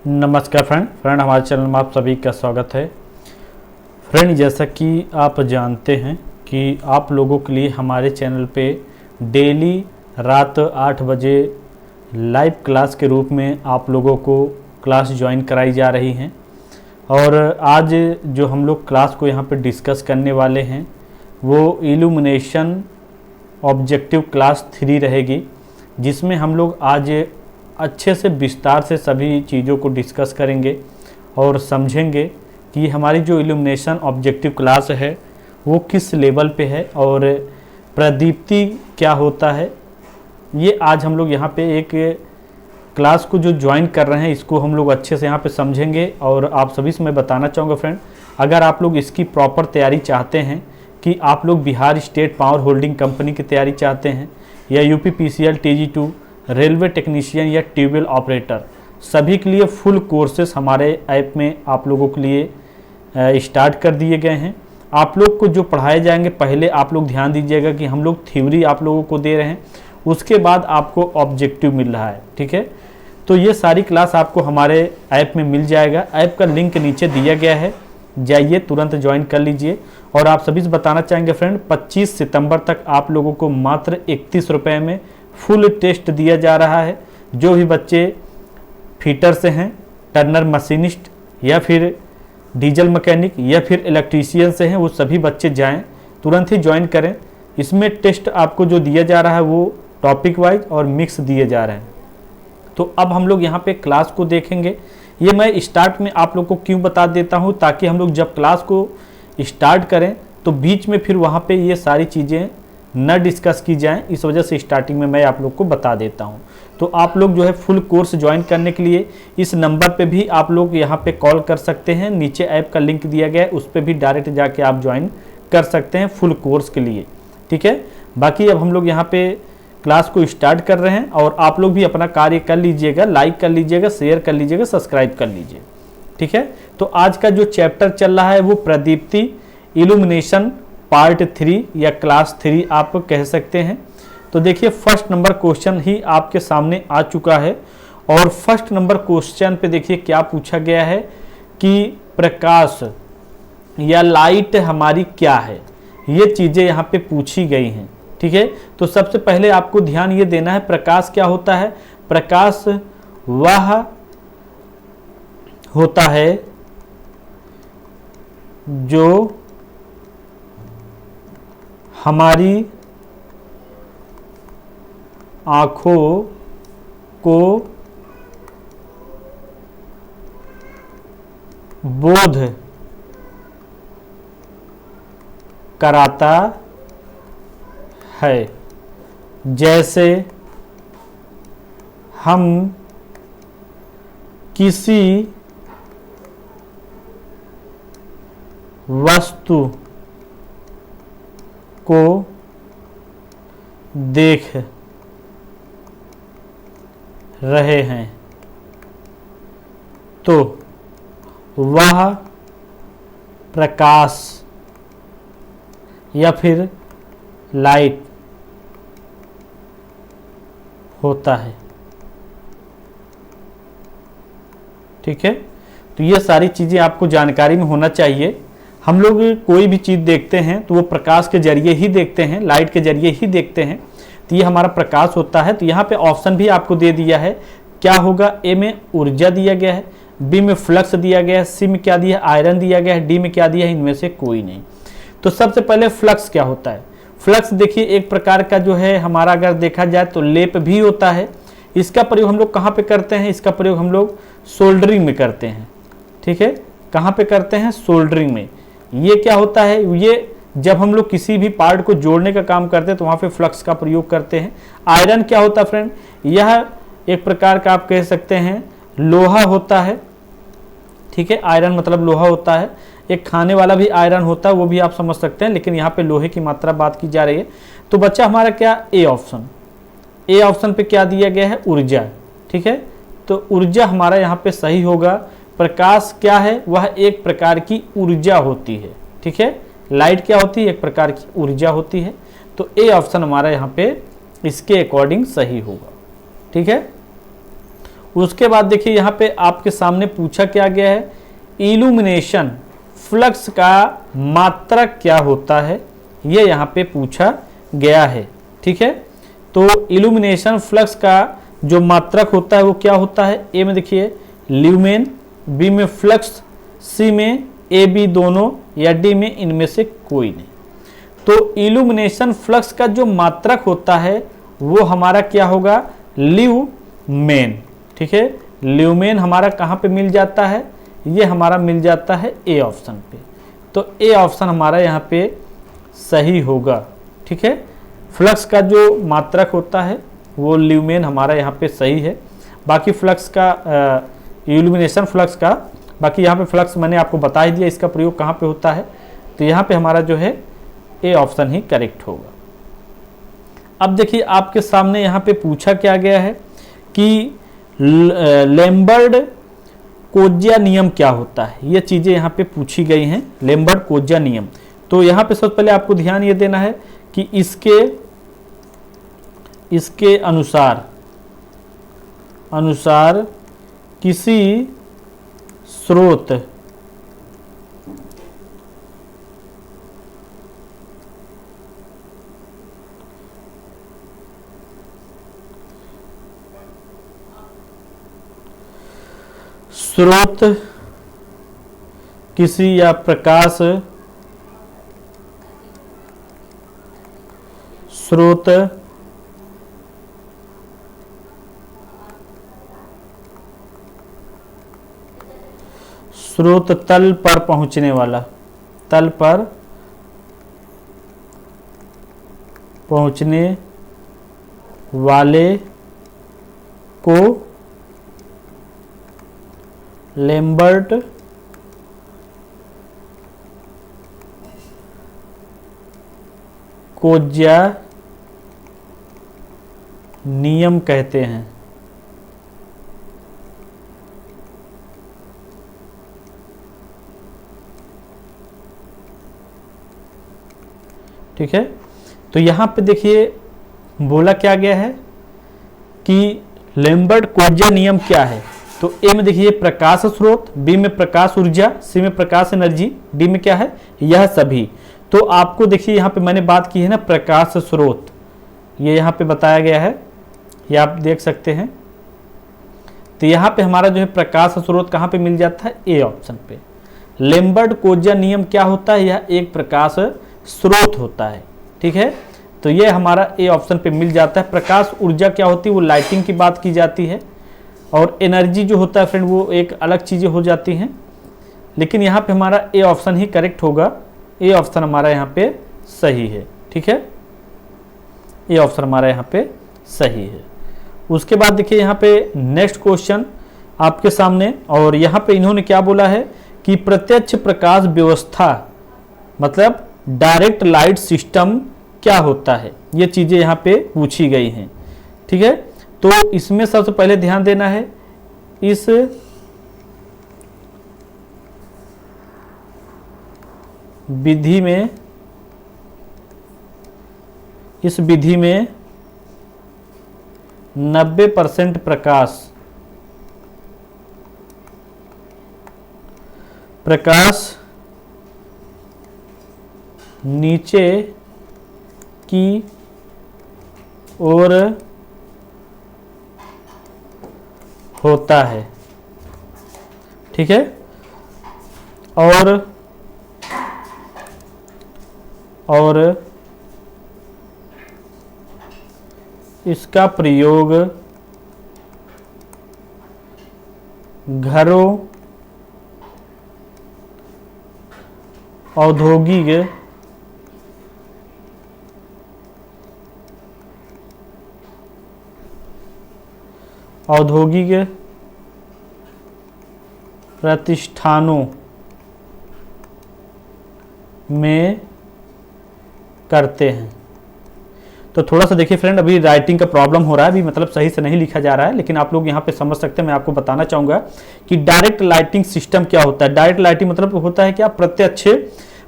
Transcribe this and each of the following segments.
नमस्कार फ्रेंड हमारे चैनल में आप सभी का स्वागत है। फ्रेंड, जैसा कि आप जानते हैं कि आप लोगों के लिए हमारे चैनल पे डेली रात 8 बजे लाइव क्लास के रूप में आप लोगों को क्लास ज्वाइन कराई जा रही हैं। और आज जो हम लोग क्लास को यहाँ पे डिस्कस करने वाले हैं वो इल्यूमिनेशन ऑब्जेक्टिव क्लास 3 रहेगी, जिसमें हम लोग आज अच्छे से विस्तार से सभी चीज़ों को डिस्कस करेंगे और समझेंगे कि हमारी जो इल्यूमिनेशन ऑब्जेक्टिव क्लास है वो किस लेवल पे है और प्रदीप्ति क्या होता है। ये आज हम लोग यहाँ पे एक क्लास को जो ज्वाइन कर रहे हैं इसको हम लोग अच्छे से यहाँ पे समझेंगे। और आप सभी से मैं बताना चाहूँगा फ्रेंड, अगर आप लोग इसकी प्रॉपर तैयारी चाहते हैं कि आप लोग Bihar state power holding company की तैयारी चाहते हैं या UPPCL TG2 रेलवे टेक्नीशियन या ट्यूबवेल ऑपरेटर, सभी के लिए फुल कोर्सेस हमारे ऐप में आप लोगों के लिए स्टार्ट कर दिए गए हैं। आप लोग को जो पढ़ाए जाएंगे, पहले आप लोग ध्यान दीजिएगा कि हम लोग थ्योरी आप लोगों को दे रहे हैं, उसके बाद आपको ऑब्जेक्टिव मिल रहा है। ठीक है, तो ये सारी क्लास आपको हमारे ऐप में मिल जाएगा। ऐप का लिंक नीचे दिया गया है, जाइए तुरंत ज्वाइन कर लीजिए। और आप सभी से बताना चाहेंगे फ्रेंड, 25 सितंबर तक आप लोगों को मात्र 31 रुपये में फुल टेस्ट दिया जा रहा है। जो भी बच्चे फीटर से हैं, टर्नर मशीनिस्ट या फिर डीजल मैकेनिक या फिर इलेक्ट्रीशियन से हैं, वो सभी बच्चे जाएं, तुरंत ही ज्वाइन करें। इसमें टेस्ट आपको जो दिया जा रहा है वो टॉपिक वाइज और मिक्स दिए जा रहे हैं। तो अब हम लोग यहाँ पे क्लास को देखेंगे। ये मैं स्टार्ट में आप लोग को क्यों बता देता हूँ, ताकि हम लोग जब क्लास को स्टार्ट करें तो बीच में फिर वहाँ पे ये सारी चीज़ें न डिस्कस की जाएं, इस वजह से स्टार्टिंग में मैं आप लोग को बता देता हूं। तो आप लोग जो है फुल कोर्स ज्वाइन करने के लिए इस नंबर पे भी आप लोग यहां पे कॉल कर सकते हैं। नीचे ऐप का लिंक दिया गया है, उस पर भी डायरेक्ट जाके आप ज्वाइन कर सकते हैं फुल कोर्स के लिए। ठीक है, बाकी अब हम लोग यहाँ पे क्लास को स्टार्ट कर रहे हैं और आप लोग भी अपना कार्य कर लीजिएगा, लाइक कर लीजिएगा, शेयर कर लीजिएगा, सब्सक्राइब कर लीजिए। ठीक है, तो आज का जो चैप्टर चल रहा है वो प्रदीप्ति इल्यूमिनेशन पार्ट 3 या क्लास 3 आप कह सकते हैं। तो देखिए, फर्स्ट नंबर क्वेश्चन ही आपके सामने आ चुका है। और फर्स्ट नंबर क्वेश्चन पे देखिए क्या पूछा गया है कि प्रकाश या लाइट हमारी क्या है, ये चीज़ें यहाँ पे पूछी गई हैं। ठीक है, तो सबसे पहले आपको ध्यान ये देना है, प्रकाश क्या होता है। प्रकाश वह होता है जो हमारी आँखों को बोध कराता है। जैसे हम किसी वस्तु को देख रहे हैं तो वह प्रकाश या फिर लाइट होता है। ठीक है, तो ये सारी चीज़ें आपको जानकारी में होना चाहिए। हम लोग कोई भी चीज़ देखते हैं तो वो प्रकाश के जरिए ही देखते हैं, लाइट के जरिए ही देखते हैं, तो ये हमारा प्रकाश होता है। तो यहाँ पे ऑप्शन भी आपको दे दिया है, क्या होगा। ए में ऊर्जा दिया गया है, बी में फ्लक्स दिया गया है, सी में क्या दिया है, आयरन दिया गया है, डी में क्या दिया है, इनमें से कोई नहीं। तो सबसे पहले फ्लक्स क्या होता है। फ्लक्स देखिए एक प्रकार का जो है हमारा, अगर देखा जाए तो लेप भी होता है। इसका प्रयोग हम लोग कहाँ पे करते हैं, इसका प्रयोग हम लोग सोल्डरिंग में करते हैं। ठीक है, कहाँ पे करते हैं, सोल्डरिंग में। ये क्या होता है, ये जब हम लोग किसी भी पार्ट को जोड़ने का काम करते हैं तो वहाँ पे फ्लक्स का प्रयोग करते हैं। आयरन क्या होता है फ्रेंड, यह एक प्रकार का आप कह सकते हैं लोहा होता है। ठीक है, आयरन मतलब लोहा होता है। एक खाने वाला भी आयरन होता है, वो भी आप समझ सकते हैं, लेकिन यहाँ पे लोहे की मात्रा बात की जा रही है। तो बच्चा हमारा क्या, ए ऑप्शन। ए ऑप्शन पे क्या दिया गया है, ऊर्जा। ठीक है, तो ऊर्जा हमारा यहाँ पे सही होगा। प्रकाश क्या है, वह एक प्रकार की ऊर्जा होती है। ठीक है, लाइट क्या होती है, एक प्रकार की ऊर्जा होती है। तो ए ऑप्शन हमारा यहाँ पे इसके अकॉर्डिंग सही होगा। ठीक है, उसके बाद देखिए यहाँ पे आपके सामने पूछा क्या गया है, इल्यूमिनेशन फ्लक्स का मात्रक क्या होता है, ये यहाँ पे पूछा गया है। ठीक है, तो इल्यूमिनेशन फ्लक्स का जो मात्रक होता है वो क्या होता है, ए में देखिए ल्यूमेन, बी में फ्लक्स, सी में ए बी दोनों, या डी में इनमें से कोई नहीं। तो इल्यूमिनेशन फ्लक्स का जो मात्रक होता है वो हमारा क्या होगा, ल्यूमेन। ठीक है, ल्यूमेन हमारा कहाँ पे मिल जाता है, ये हमारा मिल जाता है ए ऑप्शन पे। तो ए ऑप्शन हमारा यहाँ पे सही होगा। ठीक है, फ्लक्स का जो मात्रक होता है वो ल्यूमेन हमारा यहाँ पे सही है। बाकी फ्लक्स का इल्यूमिनेशन फ्लक्स का, बाकी यहाँ पे फ्लक्स मैंने आपको बता ही दिया इसका प्रयोग कहाँ पे होता है, तो यहाँ पे हमारा जो है ए ऑप्शन ही करेक्ट होगा। अब देखिए आपके सामने यहाँ पे पूछा क्या गया है कि लैम्बर्ट कोज्या नियम क्या होता है, ये चीज़ें यहाँ पे पूछी गई हैं, लैम्बर्ट कोज्या नियम। तो यहाँ पे सबसे पहले आपको ध्यान ये देना है कि इसके अनुसार किसी स्रोत किसी या प्रकाश स्रोत तल पर पहुंचने वाले को लैम्बर्ट कोज्या नियम कहते हैं। ठीक है, तो यहां पे देखिए बोला क्या गया है कि लैम्बर्ट कोज्या नियम क्या है। तो ए में देखिए प्रकाश स्रोत, बी में प्रकाश ऊर्जा, सी में प्रकाश एनर्जी, डी में क्या है, यह सभी। तो आपको देखिए यहाँ पे मैंने बात की है ना प्रकाश स्रोत, ये यहाँ पे बताया गया है, ये आप देख सकते हैं। तो यहाँ पे हमारा जो है प्रकाश स्रोत कहाँ पे मिल जाता है, ए ऑप्शन पे। लैम्बर्ट कोज्या नियम क्या होता है, यह एक प्रकाश स्रोत होता है। ठीक है, तो ये हमारा ए ऑप्शन पे मिल जाता है। प्रकाश ऊर्जा क्या होती है, वो लाइटिंग की बात की जाती है, और एनर्जी जो होता है फ्रेंड वो एक अलग चीज़ें हो जाती हैं। लेकिन यहाँ पे हमारा ए ऑप्शन ही करेक्ट होगा, ए ऑप्शन हमारा यहाँ पे सही है। ठीक है, ए ऑप्शन हमारा यहाँ पे सही है। उसके बाद देखिए यहाँ पे नेक्स्ट क्वेश्चन आपके सामने, और यहाँ पे इन्होंने क्या बोला है कि प्रत्यक्ष प्रकाश व्यवस्था मतलब डायरेक्ट लाइट सिस्टम क्या होता है, ये चीज़ें यहाँ पे पूछी गई हैं। ठीक है, तो इसमें सबसे पहले ध्यान देना है, इस विधि में 90% प्रकाश नीचे की ओर होता है। ठीक है, और इसका प्रयोग घरों, औद्योगिक प्रतिष्ठानों में करते हैं। तो थोड़ा सा देखिए फ्रेंड, अभी राइटिंग का प्रॉब्लम हो रहा है, अभी मतलब सही से नहीं लिखा जा रहा है, लेकिन आप लोग यहाँ पे समझ सकते हैं। मैं आपको बताना चाहूँगा कि डायरेक्ट लाइटिंग सिस्टम क्या होता है। डायरेक्ट लाइटिंग मतलब होता है क्या, प्रत्यक्ष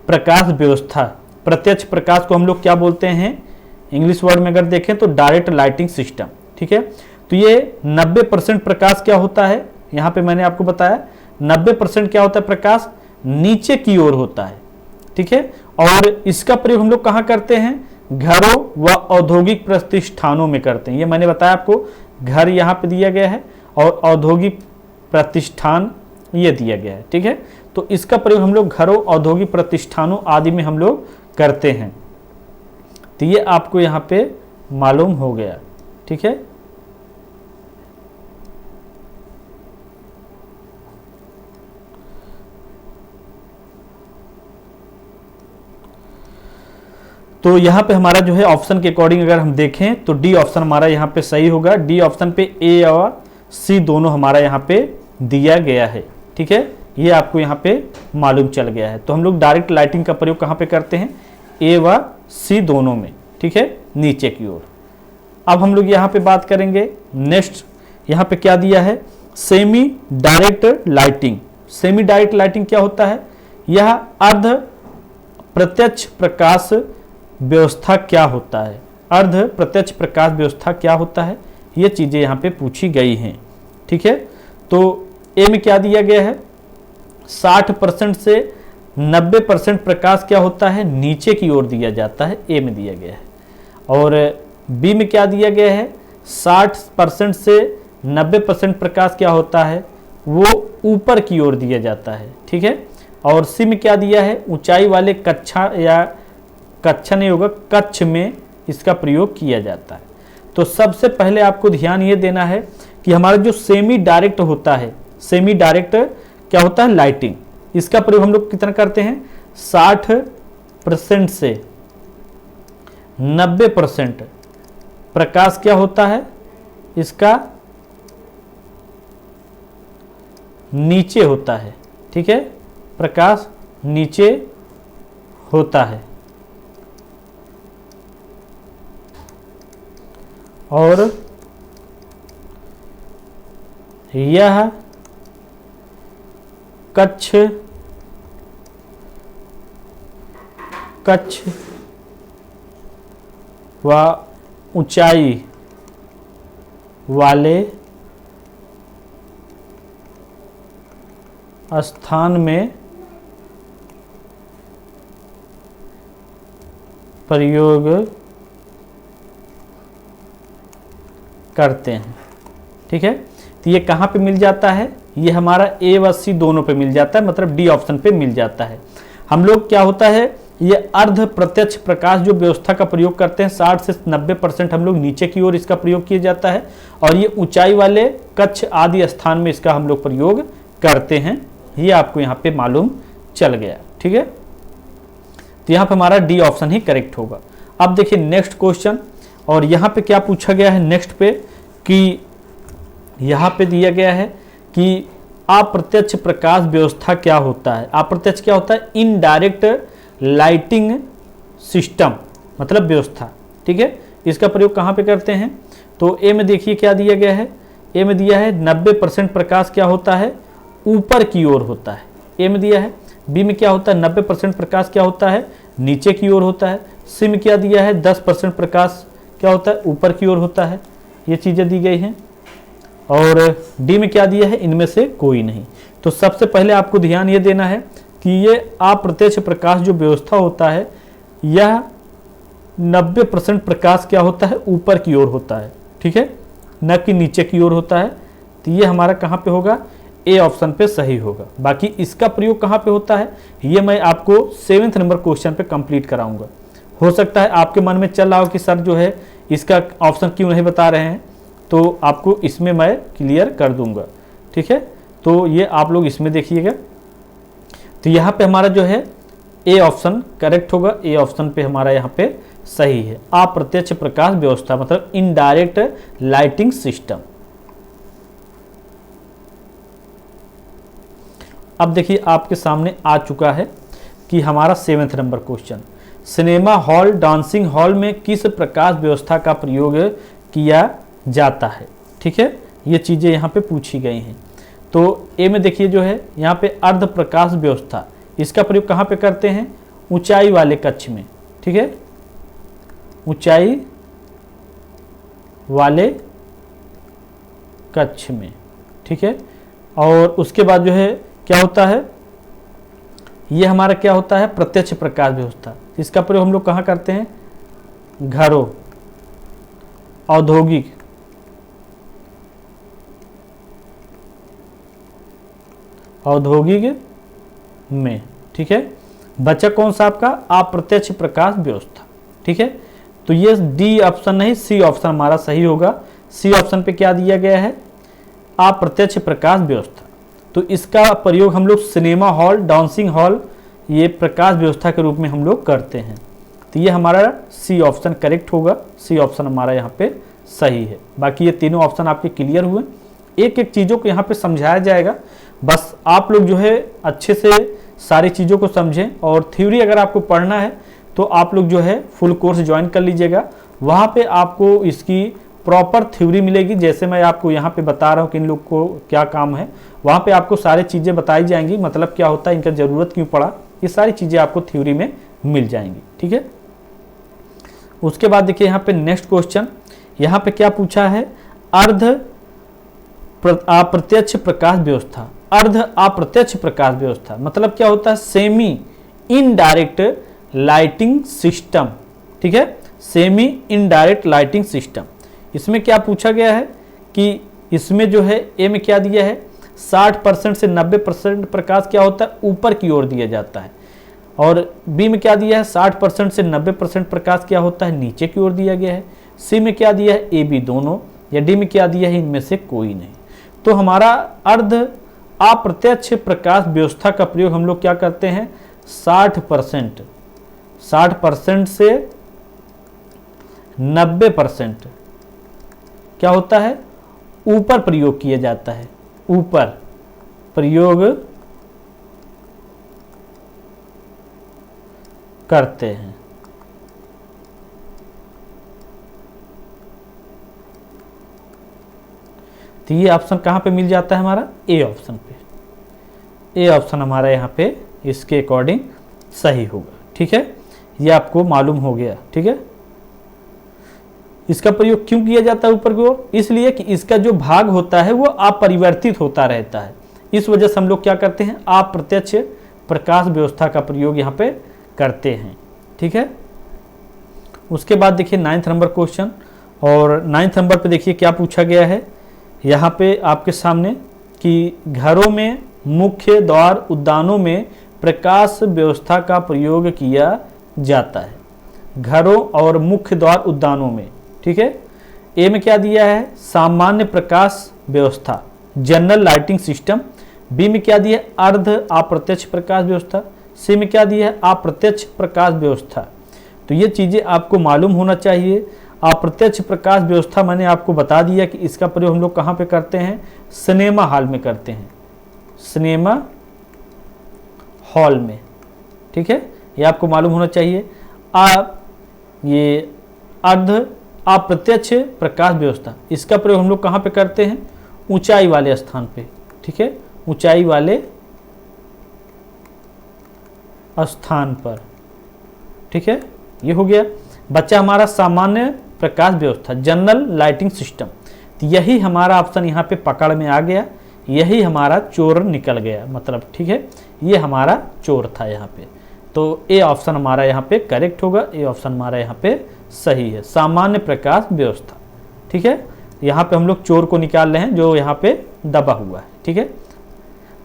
प्रकाश व्यवस्था। प्रत्यक्ष प्रकाश को हम लोग क्या बोलते हैं, इंग्लिश वर्ड में अगर देखें तो डायरेक्ट लाइटिंग सिस्टम। ठीक है, तो ये 90% प्रकाश क्या होता है, यहाँ पे मैंने आपको बताया 90% क्या होता है प्रकाश नीचे की ओर होता है, ठीक है। और इसका प्रयोग हम लोग कहाँ करते हैं, घरों व औद्योगिक प्रतिष्ठानों में करते हैं। ये मैंने बताया आपको, घर यहाँ पे दिया गया है और औद्योगिक प्रतिष्ठान ये दिया गया है, ठीक है। तो इसका प्रयोग हम लोग घरों, औद्योगिक प्रतिष्ठानों आदि में हम लोग करते हैं। तो ये आपको यहाँ पे मालूम हो गया, ठीक है। तो यहाँ पे हमारा जो है ऑप्शन के अकॉर्डिंग अगर हम देखें तो डी ऑप्शन हमारा यहाँ पे सही होगा। डी ऑप्शन पे ए और सी दोनों हमारा यहाँ पे दिया गया है, ठीक है। ये आपको यहाँ पे मालूम चल गया है। तो हम लोग डायरेक्ट लाइटिंग का प्रयोग कहाँ पे करते हैं, ए व सी दोनों में, ठीक है, नीचे की ओर। अब हम लोग यहाँ पे बात करेंगे नेक्स्ट, यहाँ पे क्या दिया है, semi direct lighting. Semi direct lighting क्या होता है, यह अर्ध प्रत्यक्ष प्रकाश व्यवस्था क्या होता है, अर्ध प्रत्यक्ष प्रकाश व्यवस्था क्या होता है, ये चीजें यहाँ पे पूछी गई हैं, ठीक है। तो ए में क्या दिया गया है, 60% से 90% प्रकाश क्या होता है, नीचे की ओर दिया जाता है, ए में दिया गया है। और बी में क्या दिया गया है, 60% से 90% प्रकाश क्या होता है, वो ऊपर की ओर दिया जाता है, ठीक है। और सी में क्या दिया है, ऊंचाई वाले कक्षा या कक्षा नहीं होगा, कक्ष में इसका प्रयोग किया जाता है। तो सबसे पहले आपको ध्यान ये देना है कि हमारा जो सेमी डायरेक्ट होता है, सेमी डायरेक्ट क्या होता है, लाइटिंग, इसका प्रयोग हम लोग कितना करते हैं, 60% से 90% प्रकाश क्या होता है, इसका नीचे होता है, ठीक है, प्रकाश नीचे होता है। और यह कक्ष व ऊंचाई वाले स्थान में प्रयोग करते हैं, ठीक है। तो ये कहाँ पे मिल जाता है, ये हमारा ए व सी दोनों पे मिल जाता है, मतलब डी ऑप्शन पे मिल जाता है। हम लोग क्या होता है, ये अर्ध प्रत्यक्ष प्रकाश जो व्यवस्था का प्रयोग करते हैं, 60 से 90% हम लोग नीचे की ओर इसका प्रयोग किया जाता है, और ये ऊंचाई वाले कक्ष आदि स्थान में इसका हम लोग प्रयोग करते हैं। ये आपको यहाँ पे मालूम चल गया, ठीक है। तो यहाँ पे हमारा डी ऑप्शन ही करेक्ट होगा। अब देखिए नेक्स्ट क्वेश्चन, और यहाँ पे क्या पूछा गया है नेक्स्ट पे, कि यहाँ पे दिया गया है कि अप्रत्यक्ष प्रकाश व्यवस्था क्या होता है। अप्रत्यक्ष क्या होता है, इनडायरेक्ट लाइटिंग सिस्टम, मतलब व्यवस्था, ठीक है। इसका प्रयोग कहाँ पे करते हैं, तो ए में देखिए क्या दिया गया है, ए में दिया है 90% प्रकाश क्या होता है, ऊपर की ओर होता है, ए में दिया है। बी में क्या होता है, 90% प्रकाश क्या होता है, नीचे की ओर होता है। सी में क्या दिया है, 10% प्रकाश क्या होता है, ऊपर की ओर होता है। ये चीजें दी गई हैं। और डी में क्या दिया है, इनमें से कोई नहीं। तो सबसे पहले आपको ध्यान ये देना है कि ये अप्रत्यक्ष प्रकाश जो व्यवस्था होता है, यह 90% प्रकाश क्या होता है, ऊपर की ओर होता है, ठीक है, न कि नीचे की ओर होता है। तो ये हमारा कहाँ पे होगा, ए ऑप्शन पे सही होगा। बाकी इसका प्रयोग कहाँ पे होता है, ये मैं आपको 7वें नंबर क्वेश्चन पे कंप्लीट कराऊंगा। हो सकता है आपके मन में चल रहा हो कि सर जो है इसका ऑप्शन क्यों नहीं बता रहे हैं, तो आपको इसमें मैं क्लियर कर दूंगा, ठीक है। तो ये आप लोग इसमें देखिएगा। तो यहाँ पे हमारा जो है ए ऑप्शन करेक्ट होगा, ए ऑप्शन पे हमारा यहाँ पे सही है, अप्रत्यक्ष प्रकाश व्यवस्था, मतलब इनडायरेक्ट लाइटिंग सिस्टम। अब देखिए आपके सामने आ चुका है कि हमारा 7वें नंबर question, cinema hall, dancing hall में किस प्रकाश व्यवस्था का प्रयोग किया जाता है, ठीक है। ये चीजें यहाँ पे पूछी गई हैं। तो ए में देखिए जो है यहाँ पे अर्ध प्रकाश व्यवस्था, इसका प्रयोग कहाँ पे करते हैं, ऊंचाई वाले कक्ष में, ठीक है, ऊंचाई वाले कक्ष में, ठीक है। और उसके बाद जो है क्या होता है, ये हमारा क्या होता है, प्रत्यक्ष प्रकाश व्यवस्था। इसका प्रयोग हम लोग कहाँ करते हैं, घरों, औद्योगिक में, ठीक है। बचा कौन सा आपका, अप्रत्यक्ष प्रकाश व्यवस्था, ठीक है। तो ये डी ऑप्शन नहीं, सी ऑप्शन हमारा सही होगा। सी ऑप्शन पे क्या दिया गया है, अप्रत्यक्ष प्रकाश व्यवस्था। तो इसका प्रयोग हम लोग सिनेमा हॉल, डांसिंग हॉल, ये प्रकाश व्यवस्था के रूप में हम लोग करते हैं। तो ये हमारा सी ऑप्शन करेक्ट होगा, सी ऑप्शन हमारा यहाँ पे सही है। बाकी ये तीनों ऑप्शन आपके क्लियर हुए। एक एक चीज़ों को यहाँ पे समझाया जाएगा, बस आप लोग जो है अच्छे से सारी चीज़ों को समझें। और थ्योरी अगर आपको पढ़ना है तो आप लोग जो है फुल कोर्स ज्वाइन कर लीजिएगा, वहाँ पे आपको इसकी प्रॉपर थ्योरी मिलेगी। जैसे मैं आपको यहाँ पे बता रहा हूँ कि इन लोग को क्या काम है, वहाँ पे आपको सारी चीज़ें बताई जाएंगी, मतलब क्या होता है, इनका ज़रूरत क्यों पड़ा, ये सारी चीज़ें आपको थ्योरी में मिल जाएंगी, ठीक है। उसके बाद देखिए यहाँ पे नेक्स्ट क्वेश्चन, यहाँ पे क्या पूछा है, अर्ध अप्रत्यक्ष प्रकाश व्यवस्था। अर्ध अप्रत्यक्ष प्रकाश व्यवस्था मतलब क्या होता है, सेमी इनडायरेक्ट लाइटिंग सिस्टम, ठीक है, सेमी इनडायरेक्ट लाइटिंग सिस्टम। इसमें क्या पूछा गया है कि इसमें जो है ए में क्या दिया है, 60% से 90% प्रकाश क्या होता है, ऊपर की ओर दिया जाता है। और बी में क्या दिया है, 60% से 90% प्रकाश क्या होता है, नीचे की ओर दिया गया है। सी में क्या दिया है, ए बी दोनों, या डी में क्या दिया है, इनमें से कोई नहीं। तो हमारा अर्ध अप्रत्यक्ष प्रकाश व्यवस्था का प्रयोग हम लोग क्या करते हैं, 60% से 90% क्या होता है, ऊपर प्रयोग किया जाता है, ऊपर प्रयोग करते हैं। तो ये ऑप्शन कहाँ पे मिल जाता है हमारा, ए ऑप्शन पे। ए ऑप्शन हमारा यहाँ पे इसके अकॉर्डिंग सही होगा, ठीक है। ये आपको मालूम हो गया, ठीक है। इसका प्रयोग क्यों किया जाता है ऊपर की ओर, इसलिए कि इसका जो भाग होता है वो अपरिवर्तित होता रहता है। इस वजह से हम लोग क्या करते हैं, अप्रत्यक्ष प्रकाश व्यवस्था का प्रयोग यहाँ पे करते हैं, ठीक है। उसके बाद देखिए 9th नंबर क्वेश्चन, और 9th नंबर पे देखिए क्या पूछा गया है यहाँ पे आपके सामने कि घरों में, मुख्य द्वार, उद्यानों में प्रकाश व्यवस्था का प्रयोग किया जाता है। घरों और मुख्य द्वार, उद्यानों में, ठीक है। ए में क्या दिया है, सामान्य प्रकाश व्यवस्था, जनरल लाइटिंग सिस्टम। बी में क्या दिया है, अर्ध अप्रत्यक्ष प्रकाश व्यवस्था। सी में क्या दिया है, अप्रत्यक्ष प्रकाश व्यवस्था। तो ये चीज़ें आपको मालूम होना चाहिए। अप्रत्यक्ष प्रकाश व्यवस्था मैंने आपको बता दिया कि इसका प्रयोग हम लोग कहाँ पे करते हैं, सिनेमा हॉल में करते हैं, सिनेमा हॉल में, ठीक है। ये आपको मालूम होना चाहिए। ये अर्ध अप्रत्यक्ष प्रकाश व्यवस्था, इसका प्रयोग हम लोग कहाँ पे करते हैं, ऊंचाई वाले स्थान पे, ठीक है, ऊंचाई वाले स्थान पर, ठीक है। ये हो गया। बच्चा हमारा सामान्य प्रकाश व्यवस्था, जनरल लाइटिंग सिस्टम। तो यही हमारा ऑप्शन यहाँ पे पकड़ में आ गया, यही हमारा चोर निकल गया, मतलब, ठीक है, ये हमारा चोर था यहाँ पे। तो ए ऑप्शन हमारा यहाँ पे करेक्ट होगा, ए ऑप्शन हमारा यहाँ पे सही है, सामान्य प्रकाश व्यवस्था, ठीक है। यहाँ पे हम लोग चोर को निकाल रहे हैं जो यहाँ पे दबा हुआ है, ठीक है।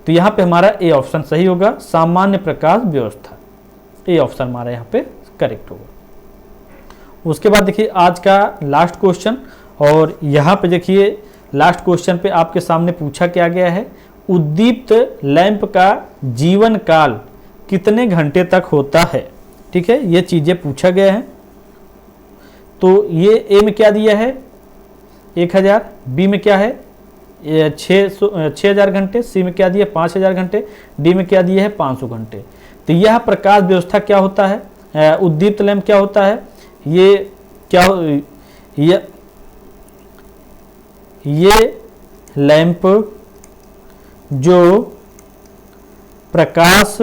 तो यहाँ पे हमारा ए ऑप्शन सही होगा, सामान्य प्रकाश व्यवस्था, ए ऑप्शन हमारा यहाँ पे करेक्ट होगा। उसके बाद देखिए आज का लास्ट क्वेश्चन, और यहाँ पे देखिए लास्ट क्वेश्चन पे आपके सामने पूछा क्या गया है, उद्दीप्त लैंप का जीवन काल कितने घंटे तक होता है, ठीक है, ये चीज़ें पूछा गया है। तो ये ए में क्या दिया है, 1000, बी में क्या है 6000 घंटे, सी में क्या दिया 5000 घंटे, डी में क्या दिया है 500 घंटे। तो यह प्रकाश व्यवस्था क्या होता है, उद्दीप्त लैंप क्या होता है, ये क्या, ये लैंप जो प्रकाश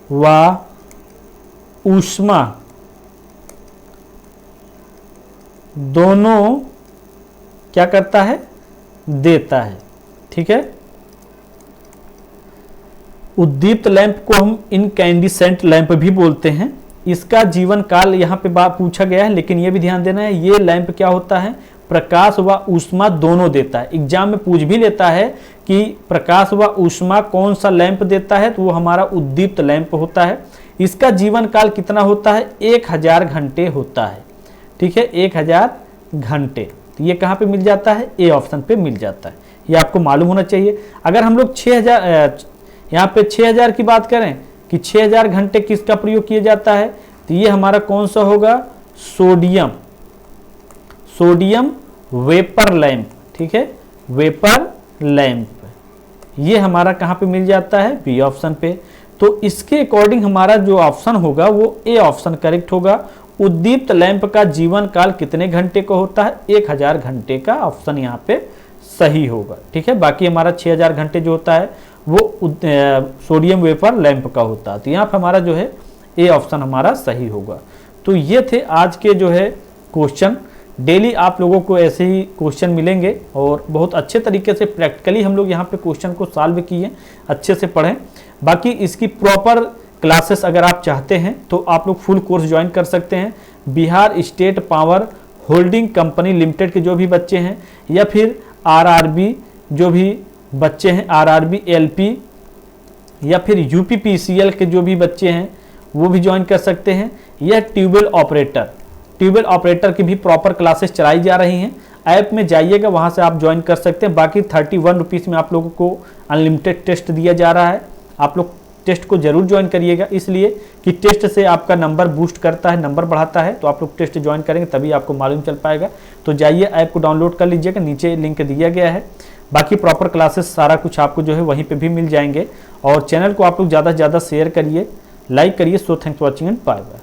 व ऊष्मा दोनों क्या करता है, देता है। ठीक है, उद्दीप्त लैंप को हम इनकैंडिसेंट लैंप भी बोलते हैं। इसका जीवन काल यहाँ पे बात पूछा गया है, लेकिन ये भी ध्यान देना है, ये लैंप क्या होता है, प्रकाश व ऊष्मा दोनों देता है। एग्जाम में पूछ भी लेता है कि प्रकाश व ऊष्मा कौन सा लैंप देता है, तो वो हमारा उद्दीप्त लैंप होता है। इसका जीवन काल कितना होता है, 1000 घंटे होता है। ठीक है, 1000 घंटे। तो ये कहाँ पे मिल जाता है, ए ऑप्शन पे मिल जाता है। ये आपको मालूम होना चाहिए। अगर हम लोग 6000 यहाँ पे 6000 की बात करें कि 6000 घंटे किसका प्रयोग किया जाता है, तो ये हमारा कौन सा होगा, सोडियम वेपर लैंप। ठीक है, वेपर लैंप, ये हमारा कहाँ पे मिल जाता है, बी ऑप्शन पे। तो इसके अकॉर्डिंग हमारा जो ऑप्शन होगा वो ए ऑप्शन करेक्ट होगा। उद्दीप्त लैंप का जीवन काल कितने घंटे का होता है, 1000 घंटे का, ऑप्शन यहाँ पे सही होगा। ठीक है, बाकी हमारा 6000 घंटे जो होता है वो सोडियम वेपर लैंप का होता है। तो यहाँ पर हमारा जो है ए ऑप्शन हमारा सही होगा। तो ये थे आज के जो है क्वेश्चन। डेली आप लोगों को ऐसे ही क्वेश्चन मिलेंगे और बहुत अच्छे तरीके से प्रैक्टिकली हम लोग यहाँ पे क्वेश्चन को सॉल्व किए, अच्छे से पढ़ें। बाकी इसकी प्रॉपर क्लासेस अगर आप चाहते हैं तो आप लोग फुल कोर्स ज्वाइन कर सकते हैं। Bihar state power holding company limited के जो भी बच्चे हैं, या फिर आरआरबी जो भी बच्चे हैं, आरआरबी एलपी, या फिर यूपीपीसीएल के जो भी बच्चे हैं वो भी ज्वाइन कर सकते हैं। यह ट्यूबवेल ऑपरेटर की भी प्रॉपर क्लासेस चलाई जा रही हैं। ऐप में जाइएगा, वहां से आप ज्वाइन कर सकते हैं। बाकी 31 रुपीज़ में आप लोगों को अनलिमिटेड टेस्ट दिया जा रहा है। आप लोग टेस्ट को जरूर ज्वाइन करिएगा, इसलिए कि टेस्ट से आपका नंबर बूस्ट करता है, नंबर बढ़ाता है। तो आप लोग टेस्ट ज्वाइन करेंगे तभी आपको मालूम चल पाएगा। तो जाइए, ऐप को डाउनलोड कर लीजिएगा, नीचे लिंक दिया गया है। बाकी प्रॉपर क्लासेस सारा कुछ आपको जो है वहीं पे भी मिल जाएंगे। और चैनल को आप लोग ज़्यादा से ज़्यादा शेयर करिए, लाइक करिए। So thanks for watching and bye bye.